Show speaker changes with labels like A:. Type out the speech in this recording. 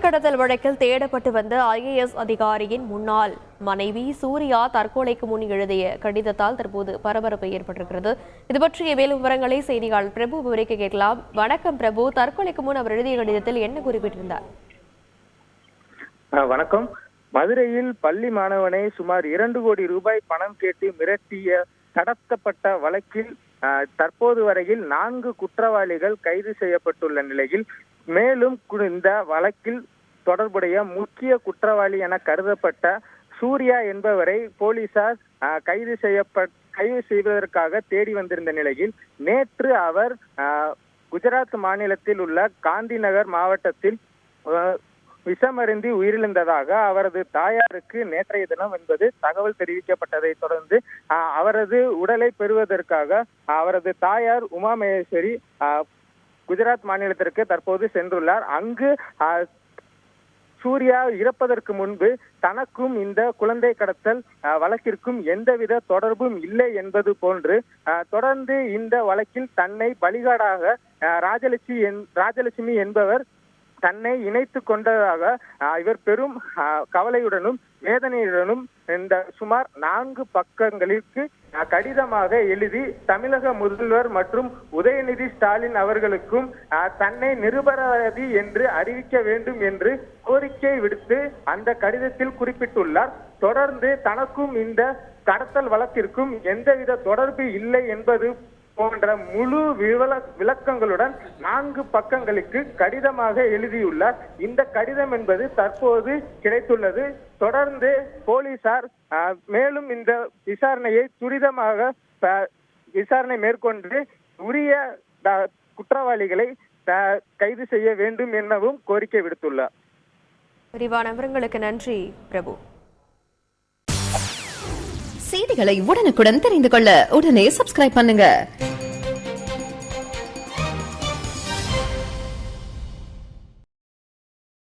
A: கடத்தல் வழக்கில் தேடப்பட்டு வந்த IAS அதிகாரியின் முன்னாள் மனைவி சூர்யா தற்கொலைக்கு முன் எழுதிய கடிதத்தால் தற்போது பரபரப்பு ஏற்பட்டிருக்கிறது. இது பற்றிய மேலும் விவரங்களை செய்தியாளர் பிரபு விவரிக்க கேட்கலாம். வணக்கம் பிரபு, தற்கொலைக்கு முன் அவர் எழுதிய கடிதத்தில் என்ன குறிப்பிட்டிருந்தார்?
B: வணக்கம். மதுரையில் பள்ளி மாணவனை சுமார் 2 கோடி ரூபாய் பணம் கேட்டு மிரட்டிய கடத்தப்பட்ட வழக்கில் தற்போது வரையில் 4 குற்றவாளிகள் கைது செய்யப்பட்டுள்ள நிலையில் மேலும் இந்த வழக்கில் தொடர்புடைய முக்கிய குற்றவாளி என கருதப்பட்ட சூர்யா என்பவரை போலீசார் கைது செய்வதற்காக தேடி வந்திருந்த நிலையில் நேற்று அவர் குஜராத் மாநிலத்தில் உள்ள காந்தி நகர் மாவட்டத்தில் விஷமருந்தி உயிரிழந்ததாக அவரது தாயாருக்கு நேற்றைய தினம் என்பது தகவல் தெரிவிக்கப்பட்டதை தொடர்ந்து அவரது உடலை பெறுவதற்காக அவரது தாயார் உமா மகேஸ்வரி குஜராத் மாநிலத்திற்கு தற்போது சென்றுள்ளார். அங்கு சூர்யா இறப்பதற்கு முன்பு தனக்கும் இந்த குழந்தை கடத்தல் வழக்கிற்கும் எந்தவித தொடர்பும் இல்லை என்பது போன்று தொடர்ந்து இந்த வழக்கில் தன்னை பலிகாடாக ராஜலட்சுமி என்பவர் தன்னை இணைத்து கொண்டதாக இவர் பெரும் கவலையுடனும் வேதனையுடனும் இந்த சுமார் 4 பக்கங்களுக்கு கடிதமாக எழுதி தமிழக முதல்வர் மற்றும் உதயநிதி ஸ்டாலின் அவர்களுக்கும் தன்னை நிரபராதி என்று அறிவிக்க வேண்டும் என்று கோரிக்கை விடுத்து அந்த கடிதத்தில் குறிப்பிட்டுள்ளார். தொடர்ந்து தனக்கும் இந்த கடத்தல் வழக்கிற்கும் எந்தவித தொடர்பு இல்லை என்பது போன்ற முழு விளக்கங்களுடன் 4 பக்கங்களுக்கு கடிதமாக எழுதியுள்ளார். இந்த கடிதம் என்பது தற்போது கிடைத்துள்ளது. தொடர்ந்து போலீசார் மேலும் இந்த விசாரணையை துரிதமாக விசாரணை மேற்கொண்டு உரிய குற்றவாளிகளை கைது செய்ய வேண்டும் எனவும் கோரிக்கை விடுத்துள்ளார்.
A: விரிவான விவரங்களுக்கு நன்றி பிரபு.
C: செய்திகளை உடனுக்குடன் தெரிந்து கொள்ள உடனே சப்ஸ்கிரைப் பண்ணுங்க.